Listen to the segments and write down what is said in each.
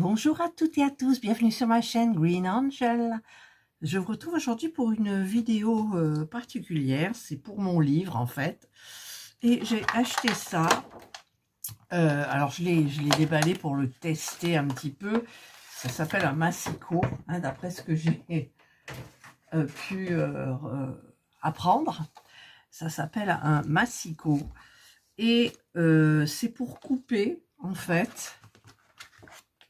Bonjour à toutes et à tous, bienvenue sur ma chaîne Green Angel. Je vous retrouve aujourd'hui pour une vidéo particulière, c'est pour mon livre en fait. Et j'ai acheté ça, alors je l'ai déballé pour le tester un petit peu. Ça s'appelle un massicot, hein, d'après ce que j'ai pu apprendre. Ça s'appelle un massicot. Et c'est pour couper en fait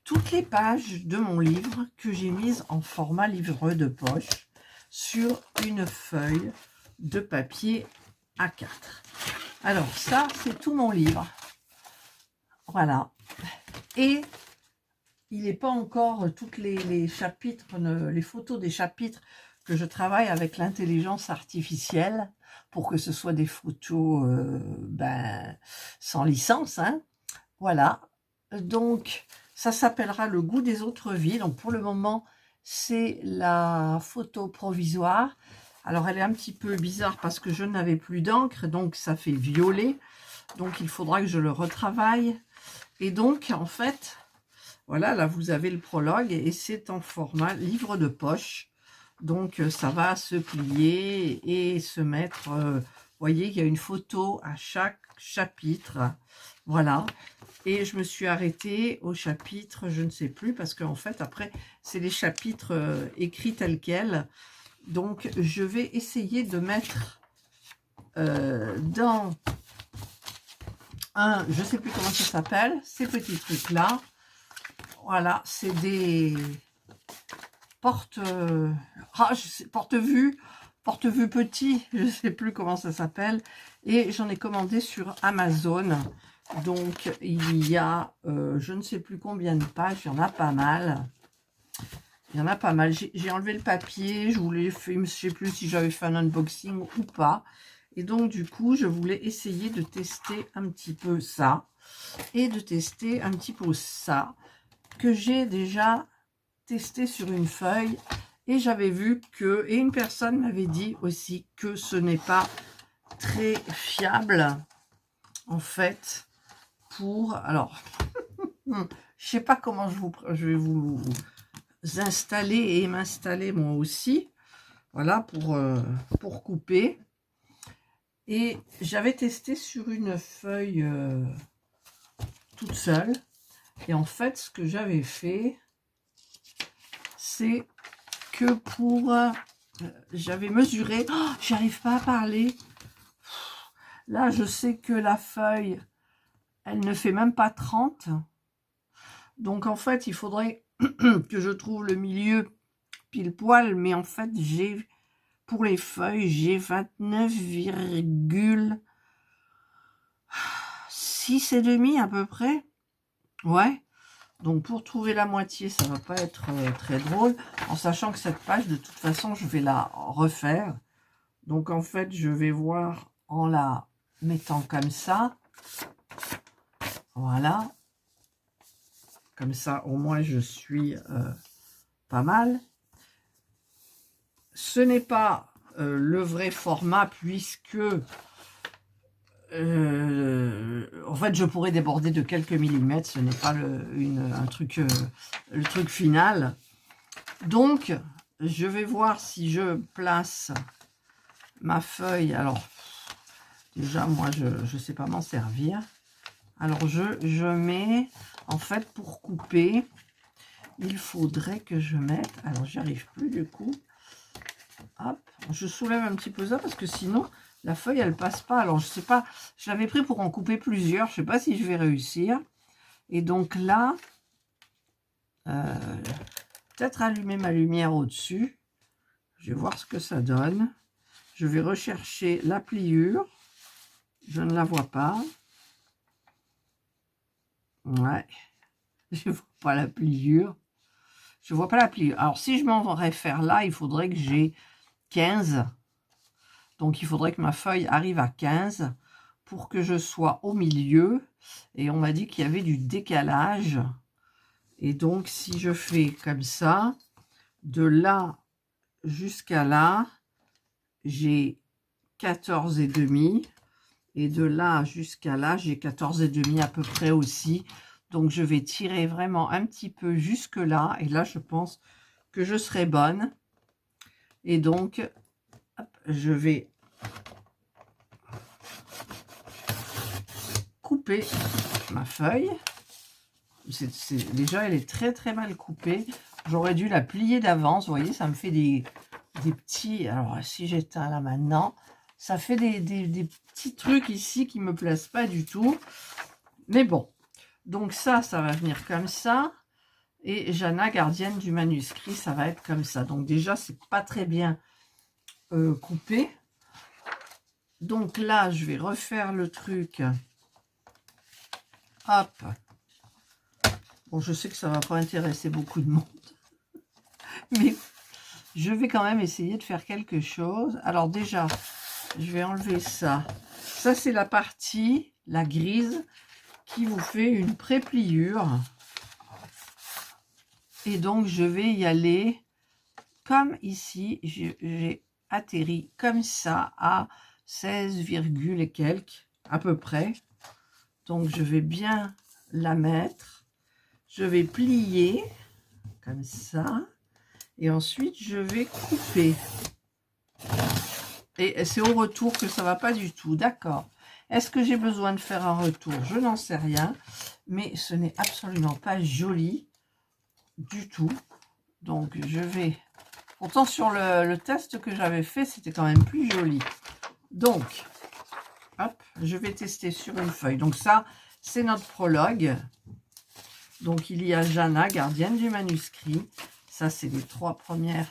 toutes les pages de mon livre que j'ai mises en format livre de poche sur une feuille de papier A4. Alors ça, c'est tout mon livre. Voilà. Et il n'est pas encore toutes les chapitres, les photos des chapitres que je travaille avec l'intelligence artificielle pour que ce soit des photos sans licence, hein. Voilà. Donc, ça s'appellera Le goût des autres vies. Donc, pour le moment, c'est la photo provisoire. Alors, elle est un petit peu bizarre parce que je n'avais plus d'encre. Donc, ça fait violet. Donc, il faudra que je le retravaille. Et donc, en fait, voilà, là, vous avez le prologue. Et c'est en format livre de poche. Donc, ça va se plier et se mettre... vous voyez, il y a une photo à chaque chapitre. Voilà. Et je me suis arrêtée au chapitre, je ne sais plus, parce qu'en fait, après, c'est les chapitres écrits tels quels. Donc, je vais essayer de mettre dans un, je ne sais plus comment ça s'appelle, ces petits trucs-là. Voilà, c'est des porte-vue petits, je ne sais plus comment ça s'appelle. Et j'en ai commandé sur Amazon. Donc, il y a, je ne sais plus combien de pages, il y en a pas mal. Il y en a pas mal. J'ai enlevé le papier, je ne sais plus si j'avais fait un unboxing ou pas. Et donc, du coup, je voulais essayer de tester un petit peu ça. Et de tester un petit peu ça, que j'ai déjà testé sur une feuille. Et j'avais vu que, et une personne m'avait dit aussi que ce n'est pas très fiable, en fait. Alors, je sais pas comment je vais vous installer et m'installer moi aussi. Voilà, pour couper. Et j'avais testé sur une feuille toute seule. Et en fait, ce que j'avais fait, c'est que j'avais mesuré... Oh, j'arrive pas à parler. Là, je sais que la feuille... Elle ne fait même pas 30. Donc, en fait, il faudrait que je trouve le milieu pile poil. Mais en fait, pour les feuilles, j'ai 29,6 et demi à peu près. Ouais. Donc, pour trouver la moitié, ça va pas être très drôle. En sachant que cette page, de toute façon, je vais la refaire. Donc, en fait, je vais voir en la mettant comme ça. Voilà. Comme ça, au moins, je suis pas mal. Ce n'est pas le vrai format puisque, en fait, je pourrais déborder de quelques millimètres. Ce n'est pas le truc final. Donc, je vais voir si je place ma feuille. Alors, déjà, moi, je ne sais pas m'en servir. Alors, je mets, en fait, pour couper, il faudrait que je mette... Alors, j'y arrive plus, du coup. Hop, je soulève un petit peu ça, parce que sinon, la feuille, elle passe pas. Alors, je sais pas, je l'avais pris pour en couper plusieurs. Je sais pas si je vais réussir. Et donc là, peut-être allumer ma lumière au-dessus. Je vais voir ce que ça donne. Je vais rechercher la pliure. Je ne la vois pas. Ouais, je vois pas la pliure. Je vois pas la pliure. Alors, si je m'en réfère là, il faudrait que j'ai 15. Donc, il faudrait que ma feuille arrive à 15 pour que je sois au milieu. Et on m'a dit qu'il y avait du décalage. Et donc, si je fais comme ça, de là jusqu'à là, j'ai 14,5. Et de là jusqu'à là, j'ai 14,5 à peu près aussi. Donc, je vais tirer vraiment un petit peu jusque là. Et là, je pense que je serai bonne. Et donc, hop, je vais couper ma feuille. Déjà, elle est très mal coupée. J'aurais dû la plier d'avance. Vous voyez, ça me fait des petits... Alors, si j'éteins là maintenant, ça fait des petits trucs ici qui me plaisent pas du tout. Mais bon. Donc ça va venir comme ça. Et Jana, gardienne du manuscrit, ça va être comme ça. Donc déjà, c'est pas très bien coupé. Donc là, je vais refaire le truc. Hop. Bon, je sais que ça va pas intéresser beaucoup de monde. Mais je vais quand même essayer de faire quelque chose. Alors déjà, je vais enlever ça. Ça, c'est la partie, la grise, qui vous fait une pré-pliure. Et donc, je vais y aller comme ici. J'ai atterri comme ça à 16, et quelques, à peu près. Donc, je vais bien la mettre. Je vais plier comme ça. Et ensuite, je vais couper. Et c'est au retour que ça ne va pas du tout. D'accord. Est-ce que j'ai besoin de faire un retour? Je n'en sais rien. Mais ce n'est absolument pas joli du tout. Donc, je vais... Pourtant, sur le test que j'avais fait, c'était quand même plus joli. Donc, hop, je vais tester sur une feuille. Donc ça, c'est notre prologue. Donc, il y a Jana, gardienne du manuscrit. Ça, c'est les 3 premières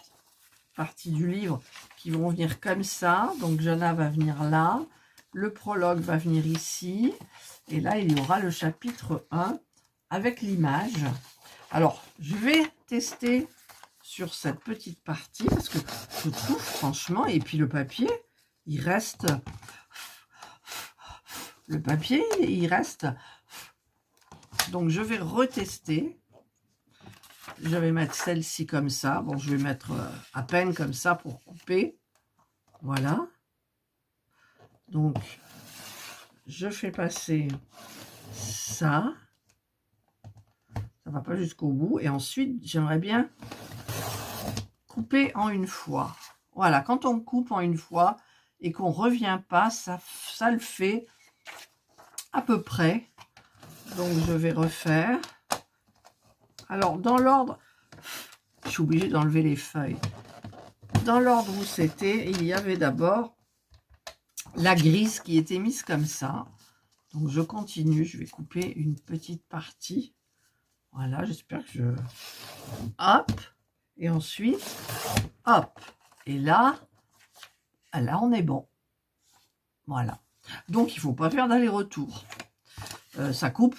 parties du livre qui vont venir comme ça. Donc, Jana va venir là. Le prologue va venir ici. Et là, il y aura le chapitre 1 avec l'image. Alors, je vais tester sur cette petite partie parce que je trouve franchement, et puis le papier, il reste... Le papier, il reste... Donc, je vais retester. Je vais mettre celle-ci comme ça. Bon, je vais mettre à peine comme ça pour couper. Voilà. Donc, je fais passer ça. Ça ne va pas jusqu'au bout. Et ensuite, j'aimerais bien couper en une fois. Voilà, quand on coupe en une fois et qu'on ne revient pas, ça le fait à peu près. Donc, je vais refaire. Alors, dans l'ordre, je suis obligée d'enlever les feuilles. Dans l'ordre où c'était, il y avait d'abord la grise qui était mise comme ça. Donc, je continue. Je vais couper une petite partie. Voilà, j'espère que je... Hop. Et ensuite, hop. Et là, on est bon. Voilà. Donc, il ne faut pas faire d'aller-retour. Ça coupe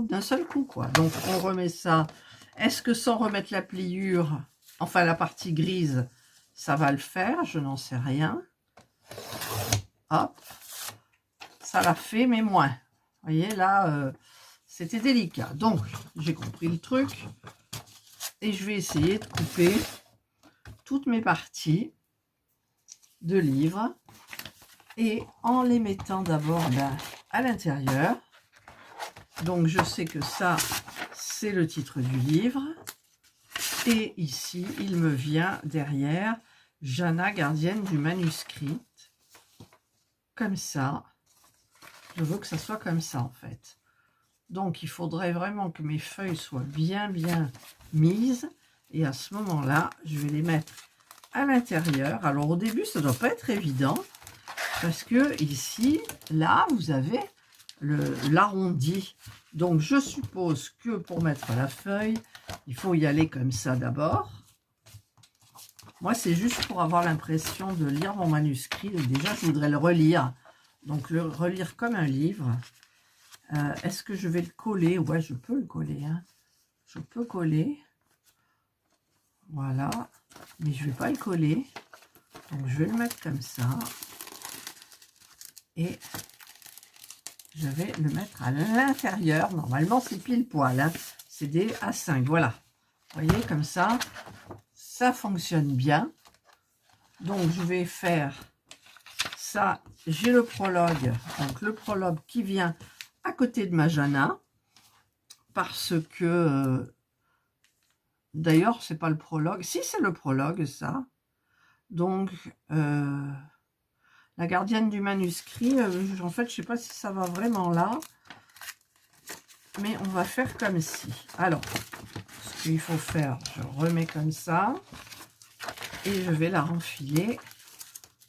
d'un seul coup, quoi. Donc, on remet ça. Est-ce que sans remettre la pliure, enfin la partie grise, ça va le faire? Je n'en sais rien. Hop. Ça l'a fait, mais moins. Vous voyez, là, c'était délicat. Donc, j'ai compris le truc. Et je vais essayer de couper toutes mes parties de livres. Et en les mettant d'abord à l'intérieur. Donc, je sais que ça, c'est le titre du livre. Et ici, il me vient derrière Jana, gardienne du manuscrit. Comme ça. Je veux que ça soit comme ça, en fait. Donc, il faudrait vraiment que mes feuilles soient bien mises. Et à ce moment-là, je vais les mettre à l'intérieur. Alors, au début, ça ne doit pas être évident. Parce que ici, là, vous avez l'arrondi. Donc, je suppose que pour mettre la feuille, il faut y aller comme ça d'abord. Moi, c'est juste pour avoir l'impression de lire mon manuscrit. Déjà, je voudrais le relire. Donc, le relire comme un livre. Est-ce que je vais le coller? Ouais, je peux le coller. Hein. Je peux coller. Voilà. Mais je ne vais pas le coller. Donc, je vais le mettre comme ça. Et je vais le mettre à l'intérieur. Normalement, c'est pile poil. Hein. C'est des A5. Voilà. Vous voyez, comme ça, ça fonctionne bien. Donc, je vais faire ça. J'ai le prologue. Donc, le prologue qui vient à côté de ma Jana. parce que d'ailleurs c'est pas le prologue, si c'est le prologue ça. Donc la gardienne du manuscrit, en fait je sais pas si ça va vraiment là, mais on va faire comme si. Alors ce qu'il faut faire, je remets comme ça et je vais la renfiler,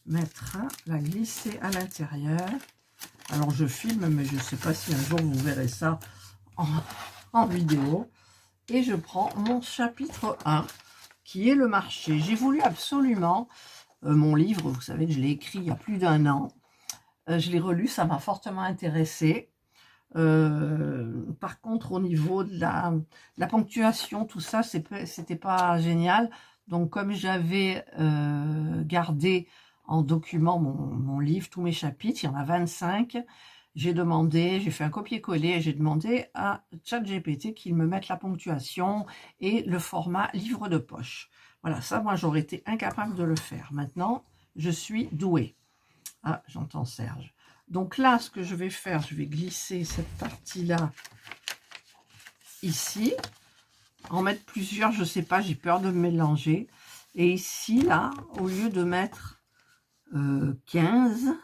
la glisser à l'intérieur. Alors je filme, mais je ne sais pas si un jour vous verrez ça en vidéo. Et je prends mon chapitre 1, qui est le marché. J'ai voulu absolument, mon livre, vous savez que je l'ai écrit il y a plus d'1 an. Je l'ai relu, ça m'a fortement intéressée. Par contre, au niveau de la ponctuation, tout ça, c'était pas génial. Donc, comme j'avais gardé en document mon livre, tous mes chapitres, il y en a 25, j'ai fait un copier-coller et j'ai demandé à ChatGPT qu'il me mette la ponctuation et le format livre de poche. Voilà, ça, moi, j'aurais été incapable de le faire. Maintenant, je suis douée. Ah, j'entends Serge. Donc là, ce que je vais faire, je vais glisser cette partie-là ici, en mettre plusieurs, je ne sais pas, j'ai peur de me mélanger. Et ici, là, au lieu de mettre 15,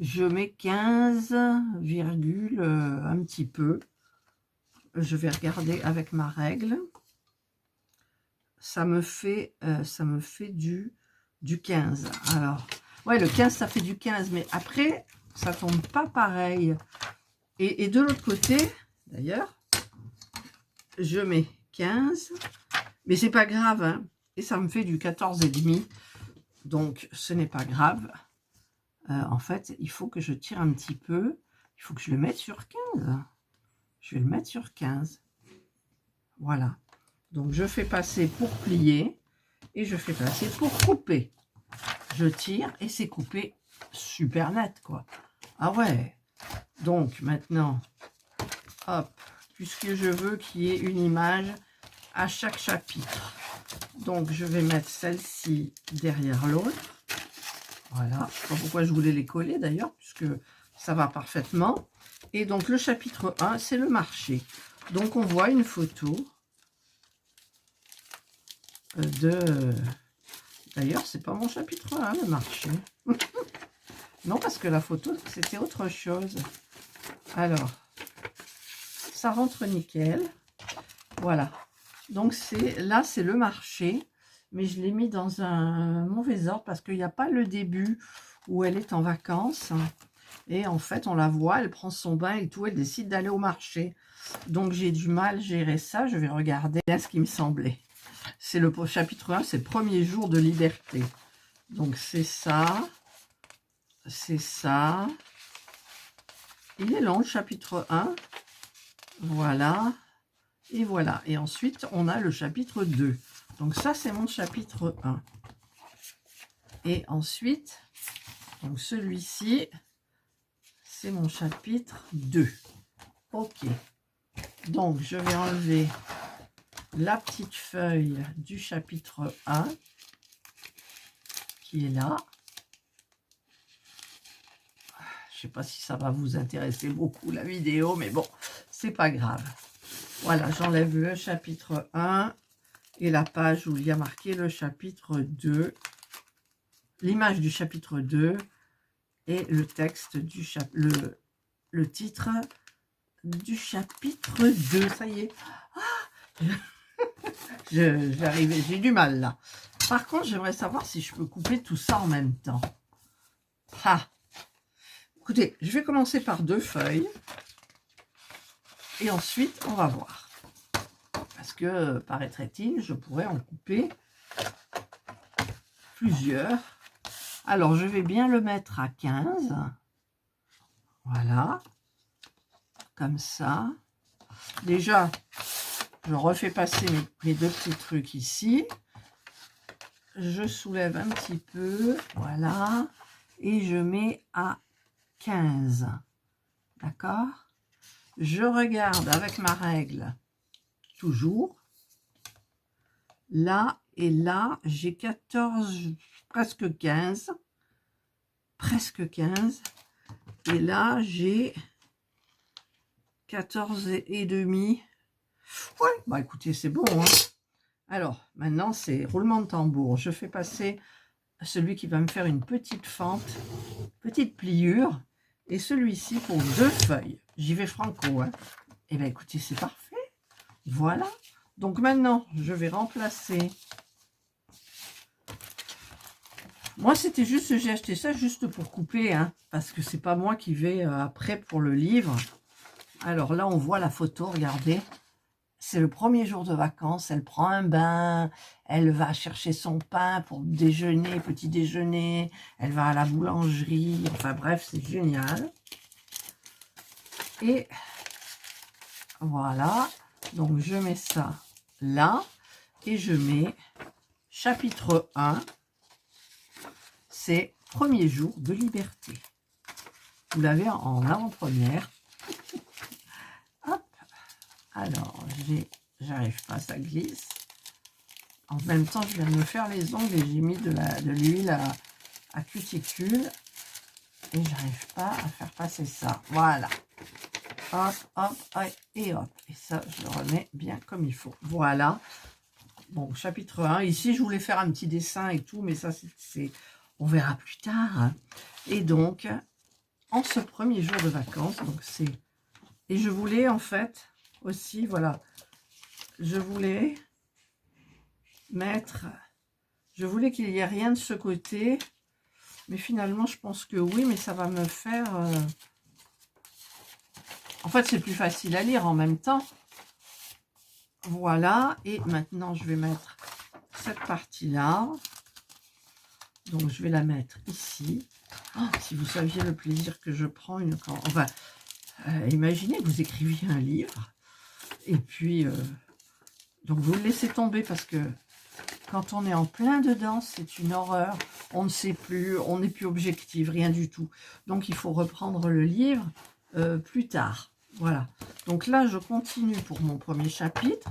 je mets 15, virgule, un petit peu. Je vais regarder avec ma règle. Ça me fait du 15. Alors, ouais, le 15, ça fait du 15, mais après, ça tombe pas pareil. Et de l'autre côté, d'ailleurs, je mets 15, mais c'est pas grave, hein, et ça me fait du 14,5. Donc, ce n'est pas grave. En fait, il faut que je tire un petit peu. Il faut que je le mette sur 15. Je vais le mettre sur 15. Voilà. Donc, je fais passer pour plier et je fais passer pour couper. Je tire et c'est coupé super net, quoi. Ah ouais. Donc, maintenant, hop, puisque je veux qu'il y ait une image à chaque chapitre. Donc, je vais mettre celle-ci derrière l'autre. Voilà, je ne sais pas pourquoi je voulais les coller d'ailleurs, puisque ça va parfaitement. Et donc, le chapitre 1, c'est le marché. Donc, on voit une photo de... D'ailleurs, c'est pas mon chapitre 1, le marché. Non, parce que la photo, c'était autre chose. Alors, ça rentre nickel. Voilà. Donc, là, c'est le marché. Mais je l'ai mis dans un mauvais ordre parce qu'il n'y a pas le début où elle est en vacances. Et en fait, on la voit, elle prend son bain et tout, elle décide d'aller au marché. Donc, j'ai du mal à gérer ça. Je vais regarder là ce qui me semblait. C'est le chapitre 1, c'est le premier jour de liberté. Donc, c'est ça. C'est ça. Il est long, le chapitre 1. Voilà. Et voilà. Et ensuite, on a le chapitre 2. Donc ça, c'est mon chapitre 1. Et ensuite, donc celui-ci, c'est mon chapitre 2. Ok. Donc, je vais enlever la petite feuille du chapitre 1 qui est là. Je ne sais pas si ça va vous intéresser beaucoup, la vidéo, mais bon, c'est pas grave. Voilà, j'enlève le chapitre 1. Et la page où il y a marqué le chapitre 2, l'image du chapitre 2 et le texte du chapitre, le titre du chapitre 2. Ça y est. Ah, j'arrive, j'ai du mal là. Par contre, j'aimerais savoir si je peux couper tout ça en même temps. Ah. Écoutez, je vais commencer par 2 feuilles. Et ensuite, on va voir. Parce que, paraîtrait-il, je pourrais en couper plusieurs. Alors, je vais bien le mettre à 15. Voilà. Comme ça. Déjà, je refais passer mes 2 petits trucs ici. Je soulève un petit peu. Voilà. Et je mets à 15. D'accord? Je regarde avec ma règle. Toujours. Là et là, j'ai 14, presque 15. Presque 15. Et là, j'ai 14 et demi. Ouais, bah écoutez, c'est bon, hein. Alors, maintenant, c'est roulement de tambour. Je fais passer celui qui va me faire une petite fente, petite pliure, et celui-ci pour 2 feuilles. J'y vais franco, hein. Et bien, écoutez, c'est parfait. Voilà. Donc maintenant, je vais remplacer. Moi, c'était juste, j'ai acheté ça juste pour couper, hein, parce que c'est pas moi qui vais après pour le livre. Alors là, on voit la photo, regardez. C'est le premier jour de vacances, elle prend un bain, elle va chercher son pain pour déjeuner, petit déjeuner, elle va à la boulangerie, enfin bref, c'est génial. Et voilà, donc je mets ça là, et je mets chapitre 1, c'est premier jour de liberté. Vous l'avez en avant-première. Hop, alors j'arrive pas, ça glisse. En même temps, je viens de me faire les ongles et j'ai mis de l'huile à cuticule. Et j'arrive pas à faire passer ça. Voilà. Hop, hop, et hop. Et ça, je le remets bien comme il faut. Voilà. Bon, chapitre 1. Ici, je voulais faire un petit dessin et tout, mais ça, on verra plus tard, hein. Et donc, en ce premier jour de vacances, donc c'est... Et je voulais, en fait, aussi, voilà, je voulais mettre... Je voulais qu'il n'y ait rien de ce côté, mais finalement, je pense que oui, mais ça va me faire... En fait, c'est plus facile à lire en même temps. Voilà, et maintenant, je vais mettre cette partie-là. Donc, je vais la mettre ici. Oh, si vous saviez le plaisir que je prends enfin, imaginez, vous écriviez un livre, et puis, donc vous le laissez tomber parce que quand on est en plein dedans, c'est une horreur. On ne sait plus, on n'est plus objectif, rien du tout. Donc, il faut reprendre le livre plus tard. Voilà. Donc là, je continue pour mon premier chapitre.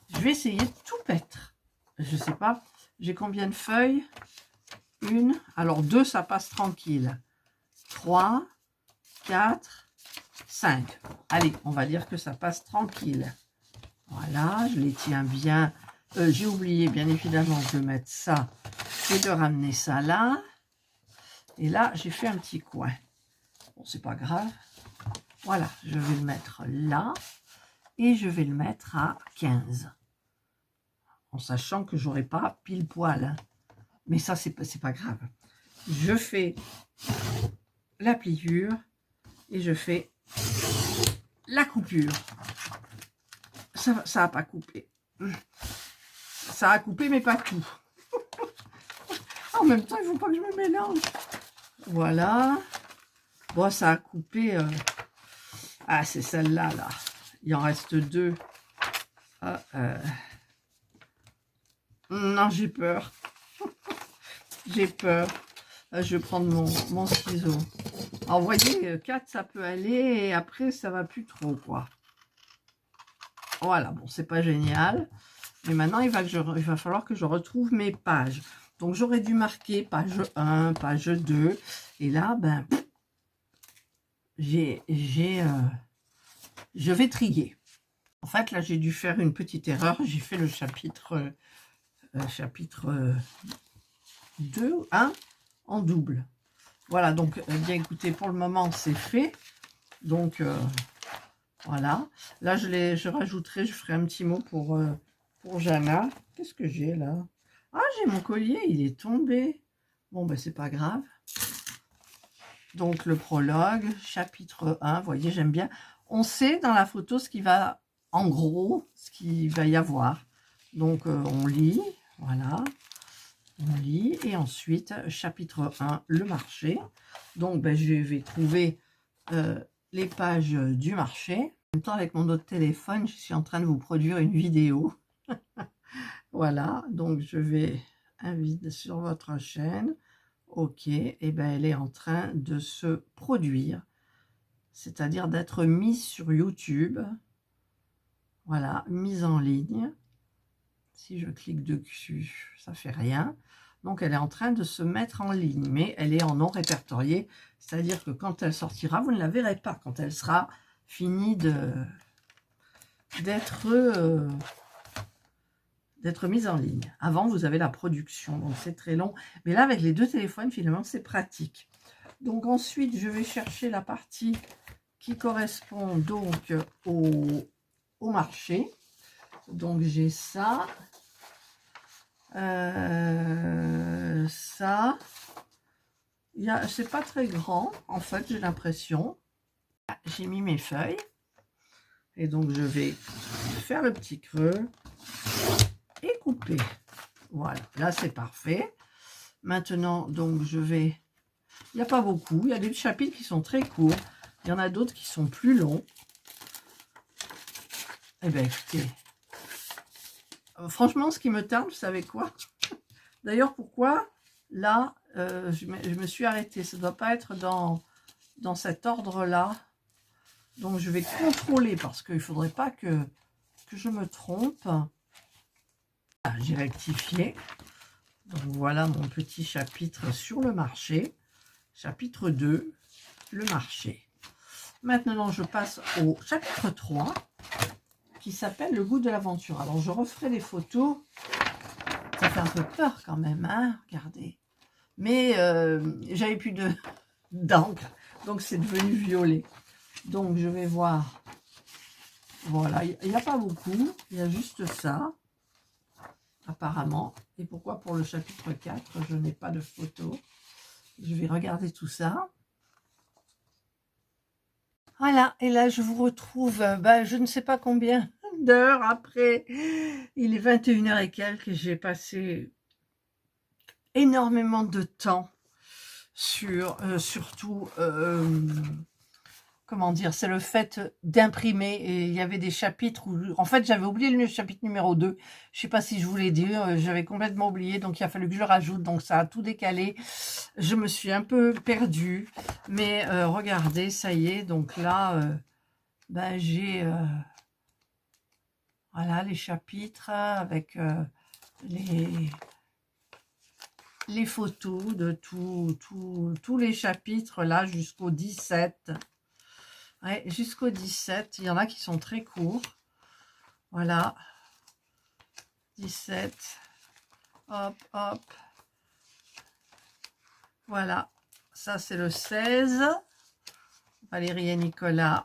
Je vais essayer de tout mettre. Je ne sais pas, j'ai combien de feuilles? Une. Alors, 2, ça passe tranquille. 3, 4, 5. Allez, on va dire que ça passe tranquille. Voilà, je les tiens bien. J'ai oublié, bien évidemment, de mettre ça et de ramener ça là. Et là, j'ai fait un petit coin. Bon, c'est pas grave. Voilà, je vais le mettre là. Et je vais le mettre à 15. En sachant que j'aurai pas pile poil, hein. Mais ça, c'est pas grave. Je fais la pliure et je fais la coupure. Ça n'a pas coupé. Ça a coupé, mais pas tout. En même temps, il ne faut pas que je me mélange. Voilà. Bon, ça a coupé. Ah, c'est celle-là, là. Il en reste 2. Non, j'ai peur. J'ai peur. Je vais prendre mon ciseau. Alors, vous voyez, 4, ça peut aller. Et après, ça va plus trop, quoi. Voilà, bon, c'est pas génial. Mais maintenant, il va falloir que je retrouve mes pages. Donc, j'aurais dû marquer page 1, page 2. Et là, ben, je vais trier. En fait, là, j'ai dû faire une petite erreur. J'ai fait le chapitre 2, 1 en double. Voilà, donc, bien écoutez, pour le moment, c'est fait. Donc, voilà. Là, je rajouterai, je ferai un petit mot pour Jana. Qu'est-ce que j'ai là? Ah, j'ai mon collier, il est tombé. Bon, ben, c'est pas grave. Donc, le prologue, chapitre 1, vous voyez, j'aime bien. On sait dans la photo ce qui va, en gros, ce qu'il va y avoir. Donc, on lit, voilà. On lit, et ensuite, chapitre 1, le marché. Donc, ben, je vais trouver les pages du marché. En même temps, avec mon autre téléphone, je suis en train de vous produire une vidéo. Voilà, donc je vais inviter sur votre chaîne. Ok, et ben elle est en train de se produire, c'est-à-dire d'être mise sur YouTube. Voilà, mise en ligne. Si je clique dessus, ça fait rien. Donc elle est en train de se mettre en ligne, mais elle est en non répertorié, c'est-à-dire que quand elle sortira, vous ne la verrez pas quand elle sera finie d'être mise en ligne. Avant, vous avez la production, donc c'est très long. Mais là, avec les deux téléphones, finalement, c'est pratique. Donc ensuite, je vais chercher la partie qui correspond donc au marché. Donc j'ai ça. Ça. C'est pas très grand, en fait, j'ai l'impression. J'ai mis mes feuilles. Et donc, je vais faire le petit creux et couper. Voilà, là, c'est parfait. Maintenant, donc, je vais... Il n'y a pas beaucoup. Il y a des chapitres qui sont très courts. Il y en a d'autres qui sont plus longs. Eh bien, écoutez. Franchement, ce qui me tarde, vous savez quoi? D'ailleurs, pourquoi là, je me suis arrêtée. Ça ne doit pas être dans cet ordre-là. Donc, je vais contrôler parce qu'il ne faudrait pas que je me trompe. Ah, j'ai rectifié. Donc, voilà mon petit chapitre sur le marché. Chapitre 2, le marché. Maintenant, je passe au chapitre 3 qui s'appelle le goût de l'aventure. Alors, je referai des photos. Ça fait un peu peur quand même, hein, regardez. Mais j'avais plus d'encre, donc c'est devenu violet. Donc, je vais voir. Voilà, il n'y a pas beaucoup. Il y a juste ça, apparemment. Et pourquoi pour le chapitre 4, je n'ai pas de photo? Je vais regarder tout ça. Voilà, et là, je vous retrouve, je ne sais pas combien d'heures après. Il est 21h et quelques. J'ai passé énormément de temps sur, surtout... comment dire, c'est le fait d'imprimer. Et il y avait des chapitres où, en fait, j'avais oublié le chapitre numéro 2. Je sais pas si je vous l'ai dit, j'avais complètement oublié, donc il a fallu que je le rajoute, donc ça a tout décalé. Je me suis un peu perdue, mais regardez, ça y est, donc là, j'ai, voilà, les chapitres avec les photos de tous les chapitres, là, jusqu'au 17. Ouais, jusqu'au 17, il y en a qui sont très courts. Voilà. 17. Hop, hop. Voilà. Ça, c'est le 16. Valérie et Nicolas.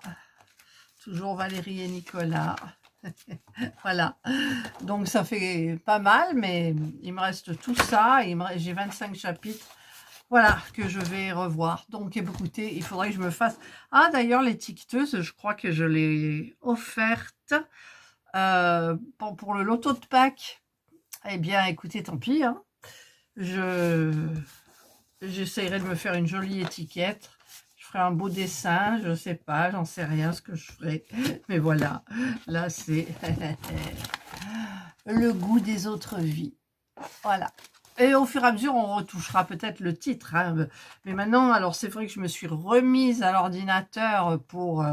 Toujours Valérie et Nicolas. Voilà. Donc, ça fait pas mal, mais il me reste tout ça. J'ai 25 chapitres. Voilà, que je vais revoir. Donc, écoutez, il faudrait que je me fasse... Ah, d'ailleurs, l'étiqueteuse, je crois que je l'ai offerte pour le loto de Pâques. Eh bien, écoutez, tant pis. Hein. J'essayerai de me faire une jolie étiquette. Je ferai un beau dessin, je ne sais pas, j'en sais rien ce que je ferai. Mais voilà, là, c'est le goût des autres vies. Voilà. Et au fur et à mesure, on retouchera peut-être le titre. Hein. Mais maintenant, alors c'est vrai que je me suis remise à l'ordinateur pour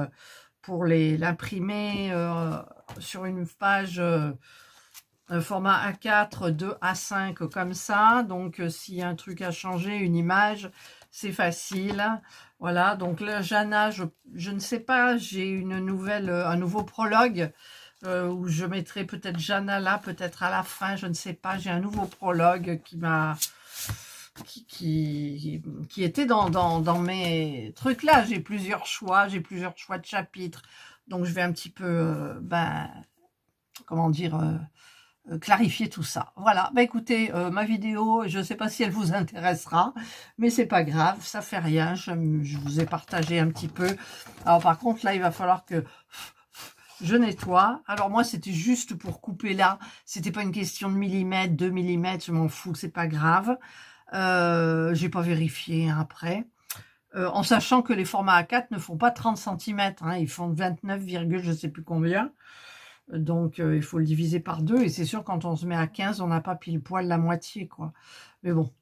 l'imprimer sur une page format A4, 2 A5 comme ça. Donc, s'il y a un truc à changer, une image, c'est facile. Voilà, donc là, Jana, je ne sais pas, j'ai un nouveau prologue. Où je mettrai peut-être Jana là, peut-être à la fin, je ne sais pas. J'ai un nouveau prologue qui était dans mes trucs là. J'ai plusieurs choix de chapitres. Donc, je vais un petit peu, comment dire, clarifier tout ça. Voilà, écoutez, ma vidéo, je ne sais pas si elle vous intéressera, mais c'est pas grave, ça fait rien. Je vous ai partagé un petit peu. Alors, par contre, là, il va falloir que... je nettoie. Alors moi, c'était juste pour couper là. C'était pas une question de millimètres, 2 millimètres, je m'en fous, c'est pas grave. J'ai pas vérifié hein, après. En sachant que les formats A4 ne font pas 30 cm. Hein, ils font 29, je sais plus combien. Donc, il faut le diviser par 2. Et c'est sûr, quand on se met à 15, on n'a pas pile poil la moitié, quoi. Mais bon,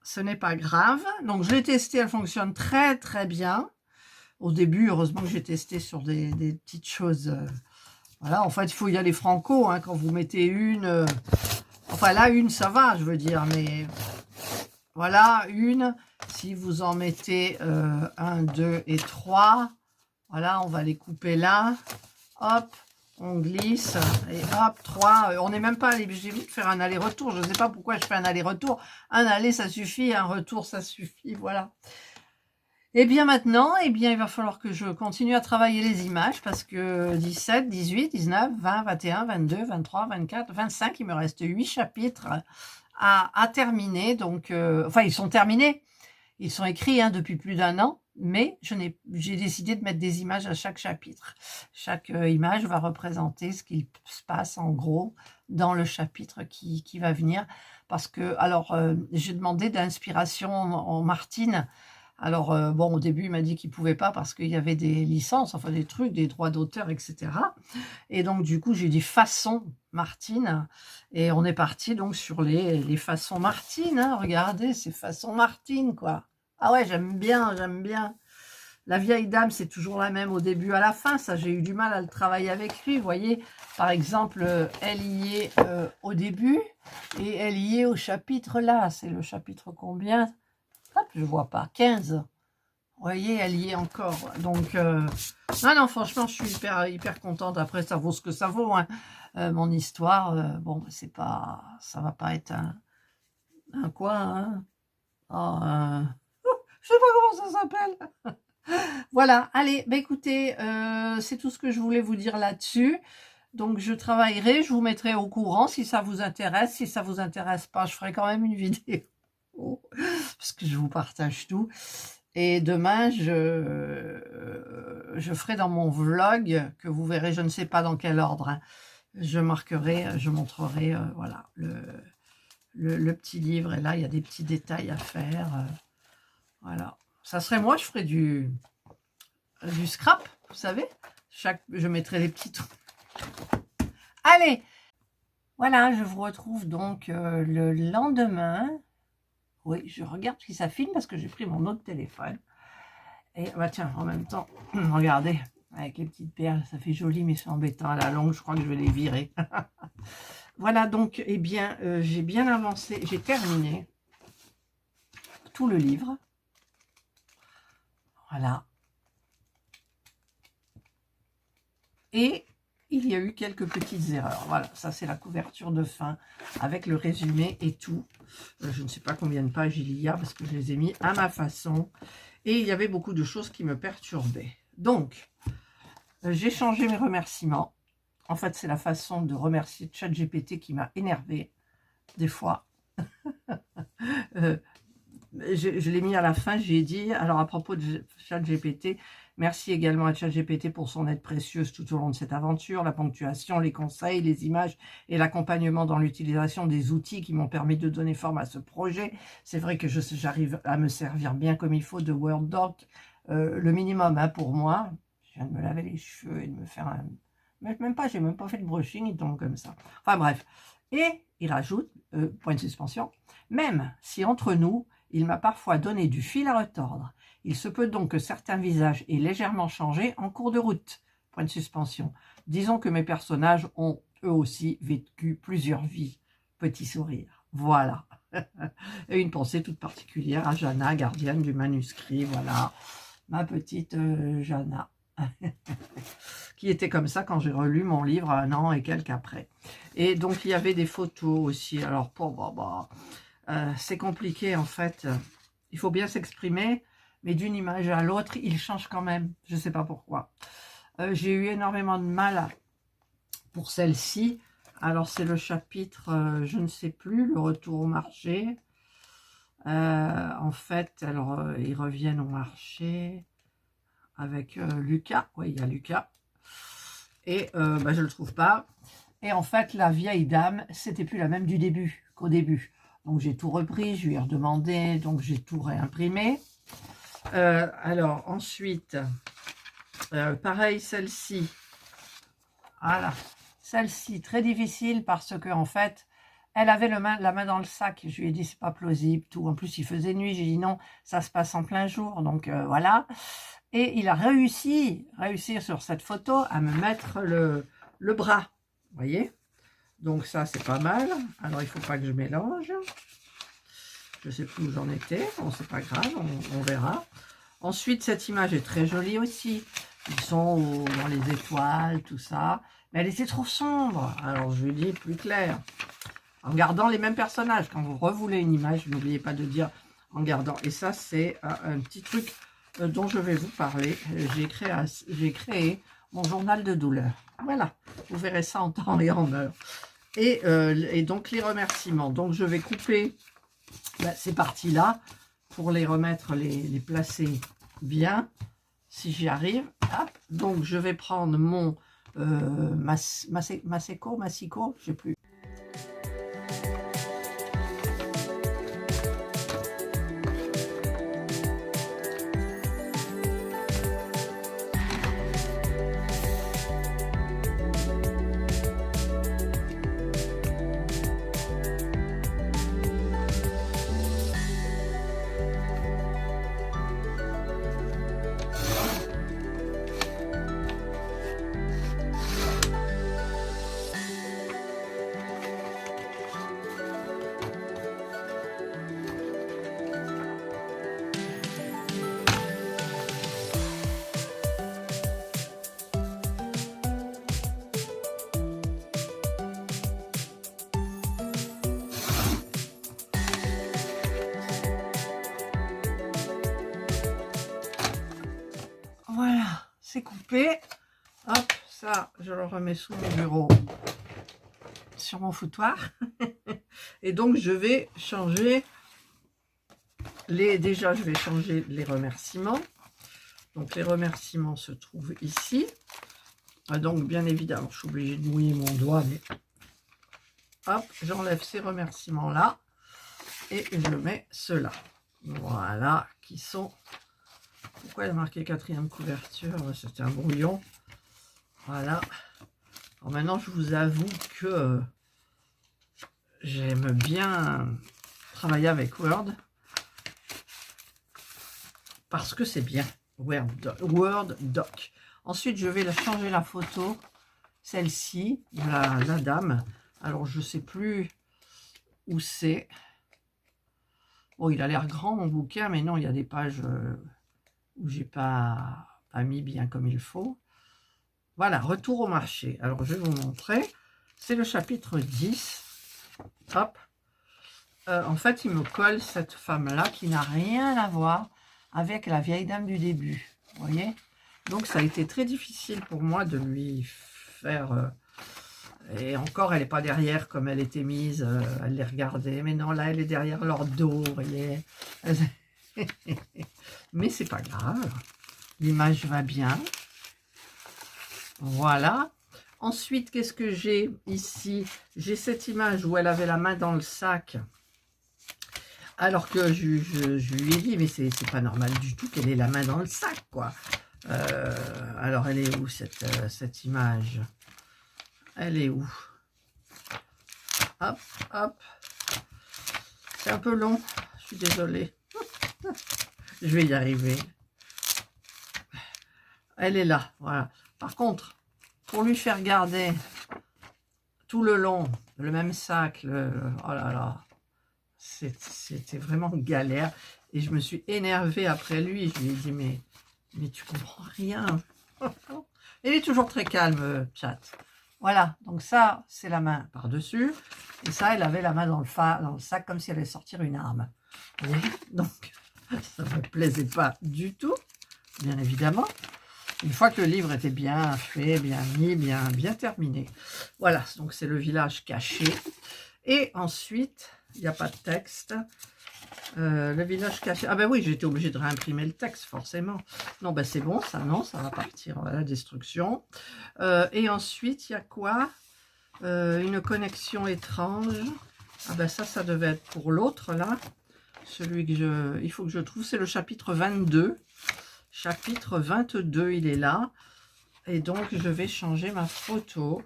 ce n'est pas grave. Donc, je l'ai testé, elle fonctionne très, très bien. Au début, heureusement que j'ai testé sur des petites choses. Voilà, en fait, il faut y aller franco. Hein, quand vous mettez une... enfin, là, une, ça va, je veux dire. Mais voilà, une. Si vous en mettez 1, 2 et 3, voilà, on va les couper là. Hop, On glisse et hop, 3. On n'est même pas obligé de faire un aller-retour. Je ne sais pas pourquoi je fais un aller-retour. Un aller, ça suffit. Un retour, ça suffit. Voilà. Et bien maintenant, il va falloir que je continue à travailler les images parce que 17, 18, 19, 20, 21, 22, 23, 24, 25, il me reste 8 chapitres à terminer. Donc, enfin, ils sont terminés. Ils sont écrits depuis plus d'1 an, mais j'ai décidé de mettre des images à chaque chapitre. Chaque image va représenter ce qui se passe en gros dans le chapitre qui va venir. Parce que, alors, j'ai demandé d'inspiration en Martine. Alors, bon, au début, il m'a dit qu'il ne pouvait pas parce qu'il y avait des licences, enfin des trucs, des droits d'auteur, etc. Et donc, du coup, j'ai dit façon Martine. Et on est parti donc sur les façons Martine. Hein. Regardez, c'est façon Martine, quoi. Ah ouais, j'aime bien, j'aime bien. La vieille dame, c'est toujours la même au début à la fin. Ça, j'ai eu du mal à le travailler avec lui. Vous voyez, par exemple, elle y est au début et elle y est au chapitre là. C'est le chapitre combien? Hop, je vois pas, 15. Vous voyez, elle y est encore. Donc, non, franchement, je suis hyper contente. Après, ça vaut ce que ça vaut. Hein. Mon histoire, bon, c'est pas, ça va pas être un quoi, hein. Oh, je sais pas comment ça s'appelle. Voilà, allez, bah écoutez, c'est tout ce que je voulais vous dire là-dessus. Donc, je travaillerai, je vous mettrai au courant si ça vous intéresse. Si ça vous intéresse pas, je ferai quand même une vidéo. Parce que je vous partage tout. Et demain, je ferai dans mon vlog, que vous verrez, je ne sais pas dans quel ordre, hein, je marquerai, je montrerai, voilà, le petit livre. Et là, il y a des petits détails à faire. Voilà. Ça serait moi, je ferais du scrap, vous savez. Je mettrai les petits trucs. Allez, voilà, je vous retrouve donc le lendemain. Oui, je regarde si ça filme parce que j'ai pris mon autre téléphone. Et bah tiens, en même temps, regardez, avec les petites perles, ça fait joli, mais c'est embêtant à la longue, je crois que je vais les virer. Voilà, donc, eh bien, j'ai bien avancé, j'ai terminé tout le livre. Voilà. Et il y a eu quelques petites erreurs. Voilà, ça c'est la couverture de fin avec le résumé et tout. Je ne sais pas combien de pages il y a parce que je les ai mis à ma façon. Et il y avait beaucoup de choses qui me perturbaient. Donc, j'ai changé mes remerciements. En fait, c'est la façon de remercier ChatGPT qui m'a énervé des fois. Je l'ai mis à la fin, j'ai dit, alors à propos de ChatGPT, merci également à ChatGPT pour son aide précieuse tout au long de cette aventure, la ponctuation, les conseils, les images et l'accompagnement dans l'utilisation des outils qui m'ont permis de donner forme à ce projet. C'est vrai que j'arrive à me servir bien comme il faut de Word Doc, le minimum hein, pour moi. Je viens de me laver les cheveux et de me faire un... j'ai même pas fait de brushing, il tombe comme ça. Enfin bref. Et il rajoute, point de suspension, même si entre nous, il m'a parfois donné du fil à retordre. Il se peut donc que certains visages aient légèrement changé en cours de route. Point de suspension. Disons que mes personnages ont eux aussi vécu plusieurs vies. Petit sourire. Voilà. Et une pensée toute particulière à Jana, gardienne du manuscrit. Voilà. Ma petite Jana. Qui était comme ça quand j'ai relu mon livre 1 an et quelques après. Et donc, il y avait des photos aussi. Alors, c'est compliqué en fait. Il faut bien s'exprimer, mais d'une image à l'autre, il change quand même. Je ne sais pas pourquoi. J'ai eu énormément de mal pour celle-ci. Alors, c'est le chapitre, je ne sais plus, le retour au marché. En fait, alors, ils reviennent au marché avec Lucas. Oui, il y a Lucas. Et je ne le trouve pas. Et en fait, la vieille dame, c'était plus la même du début qu'au début. Donc, j'ai tout repris, je lui ai redemandé, donc j'ai tout réimprimé. Alors, ensuite, pareil, celle-ci. Voilà. Celle-ci, très difficile parce que en fait, elle avait la main dans le sac. Je lui ai dit, c'est pas plausible, tout. En plus, il faisait nuit. J'ai dit, non, ça se passe en plein jour. Donc, voilà. Et il a réussi sur cette photo à me mettre le bras. Vous voyez? Donc ça, c'est pas mal. Alors, il ne faut pas que je mélange. Je ne sais plus où j'en étais. Bon, c'est pas grave, on verra. Ensuite, cette image est très jolie aussi. Ils sont dans les étoiles, tout ça. Mais elle était trop sombre. Alors, je lui dis plus clair. En gardant les mêmes personnages. Quand vous revoulez une image, n'oubliez pas de dire en gardant. Et ça, c'est un petit truc dont je vais vous parler. J'ai créé mon journal de douleur. Voilà, vous verrez ça en temps et en heure. Et donc, les remerciements. Donc, je vais couper ces parties-là pour les remettre, les placer bien, si j'y arrive. Hop. Donc, je vais prendre mon Massico, je sais plus. Voilà, c'est coupé. Hop, ça, je le remets sous mon bureau, sur mon foutoir. Et donc, je vais changer déjà, je vais changer les remerciements. Donc, les remerciements se trouvent ici. Donc, bien évidemment, je suis obligée de mouiller mon doigt, mais hop, j'enlève ces remerciements-là et je mets ceux-là. Voilà, qui sont... Pourquoi il a marqué 4e couverture? C'était un brouillon. Voilà. Alors maintenant, je vous avoue que j'aime bien travailler avec Word parce que c'est bien. Word Doc. Ensuite, je vais changer la photo, celle-ci, la dame. Alors, je ne sais plus où c'est. Bon, il a l'air grand, mon bouquin, mais non, il y a des pages... où j'ai pas mis bien comme il faut. Voilà, retour au marché. Alors, je vais vous montrer. C'est le chapitre 10. Hop. En fait, il me colle cette femme-là qui n'a rien à voir avec la vieille dame du début. Vous voyez? Donc, ça a été très difficile pour moi de lui faire... et encore, elle n'est pas derrière comme elle était mise. Elle les regardait. Mais non, là, elle est derrière leur dos. Vous voyez? Mais c'est pas grave, l'image va bien. Voilà. Ensuite, qu'est-ce que j'ai ici? J'ai cette image où elle avait la main dans le sac, alors que je lui ai dit, mais c'est pas normal du tout qu'elle ait la main dans le sac, quoi. Alors, elle est où cette image? Elle est où? Hop, hop. C'est un peu long, je suis désolée. Je vais y arriver. Elle est là, voilà. Par contre, pour lui faire garder tout le long le même sac, oh là là, c'était vraiment galère. Et je me suis énervée après lui. Je lui ai dit, mais tu comprends rien. Il est toujours très calme, chat. Voilà, donc ça, c'est la main par-dessus. Et ça, elle avait la main dans le sac comme si elle allait sortir une arme. Vous voyez? Donc... ça ne me plaisait pas du tout, bien évidemment. Une fois que le livre était bien fait, bien mis, bien terminé. Voilà, donc c'est le village caché. Et ensuite, il n'y a pas de texte. Le village caché. Ah ben oui, j'étais obligée de réimprimer le texte, forcément. Non, ben c'est bon, ça non, ça va partir à la destruction. Et ensuite, il y a quoi? Une connexion étrange. Ah ben ça devait être pour l'autre, là. Celui que il faut que je trouve, c'est le chapitre 22. Chapitre 22, il est là. Et donc, je vais changer ma photo.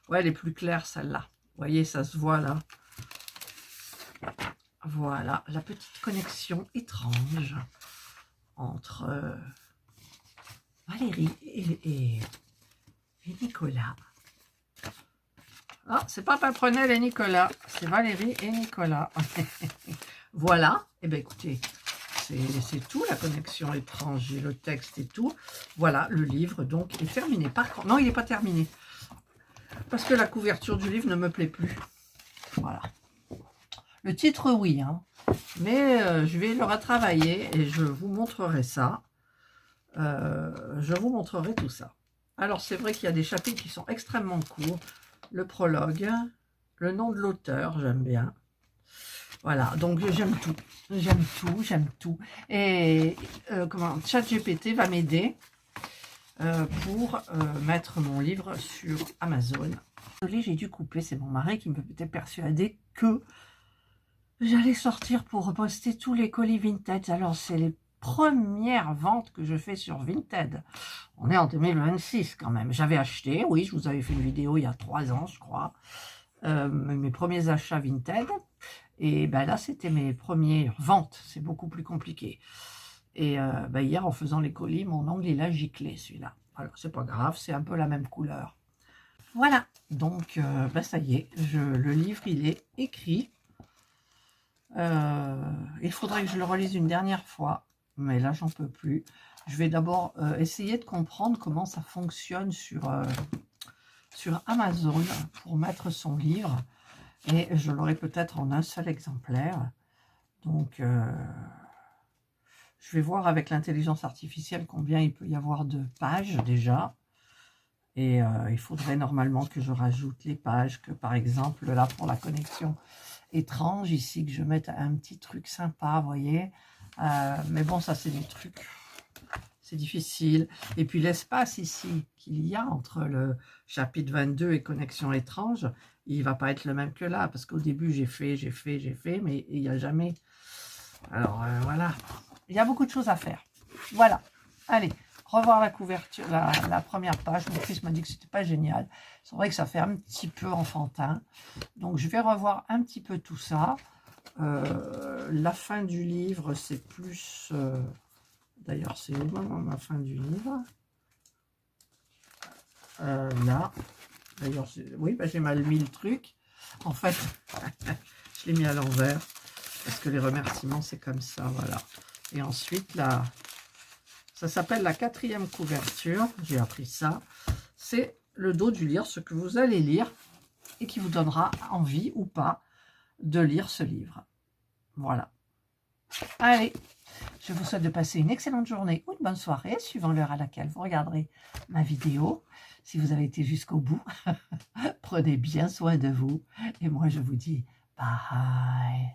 Ouais, elle est plus claire, celle-là. Vous voyez, ça se voit là. Voilà, la petite connexion étrange entre Valérie et Nicolas. Ah, c'est pas Pimprenel et Nicolas, c'est Valérie et Nicolas. Voilà, et bien écoutez, c'est tout, la connexion étrange, j'ai le texte et tout. Voilà, le livre donc est terminé. Par contre, non, il n'est pas terminé. Parce que la couverture du livre ne me plaît plus. Voilà. Le titre, oui, hein. Mais je vais le retravailler et je vous montrerai ça. Je vous montrerai tout ça. Alors, c'est vrai qu'il y a des chapitres qui sont extrêmement courts. Le prologue, le nom de l'auteur, j'aime bien. Voilà, donc j'aime tout. J'aime tout, j'aime tout. Et ChatGPT va m'aider pour mettre mon livre sur Amazon. Désolée, j'ai dû couper, c'est mon mari qui me peut-être persuadé que j'allais sortir pour poster tous les colis Vinted. Alors, c'est les premières ventes que je fais sur Vinted. On est en 2026 quand même. J'avais acheté, oui, je vous avais fait une vidéo il y a 3 ans, je crois, mes premiers achats Vinted. Et ben là, c'était mes premières ventes. C'est beaucoup plus compliqué. Et ben hier, en faisant les colis, mon ongle, il a giclé, celui-là. Alors, c'est pas grave, c'est un peu la même couleur. Voilà, donc ben ça y est, le livre, il est écrit. Il faudrait que je le relise une dernière fois, mais là, j'en peux plus. Je vais d'abord essayer de comprendre comment ça fonctionne sur Amazon pour mettre son livre. Et je l'aurai peut-être en un seul exemplaire. Donc, je vais voir avec l'intelligence artificielle combien il peut y avoir de pages déjà. Et il faudrait normalement que je rajoute les pages, que par exemple, là, pour la connexion étrange, ici, que je mette un petit truc sympa, vous voyez. Mais bon, ça, c'est des trucs... C'est difficile. Et puis, l'espace ici qu'il y a entre le chapitre 22 et connexion étrange, il ne va pas être le même que là. Parce qu'au début, j'ai fait, mais il n'y a jamais... Alors, voilà. Il y a beaucoup de choses à faire. Voilà. Allez, revoir la couverture, la première page. Mon fils m'a dit que c'était pas génial. C'est vrai que ça fait un petit peu enfantin. Donc, je vais revoir un petit peu tout ça. La fin du livre, c'est plus... D'ailleurs, c'est où ma fin du livre? Là. D'ailleurs, oui, bah, j'ai mal mis le truc. En fait, je l'ai mis à l'envers. Parce que les remerciements, c'est comme ça, voilà. Et ensuite, là, ça s'appelle la 4e couverture. J'ai appris ça. C'est le dos du livre, ce que vous allez lire et qui vous donnera envie ou pas de lire ce livre. Voilà. Allez, je vous souhaite de passer une excellente journée ou une bonne soirée, suivant l'heure à laquelle vous regarderez ma vidéo. Si vous avez été jusqu'au bout, prenez bien soin de vous. Et moi, je vous dis bye.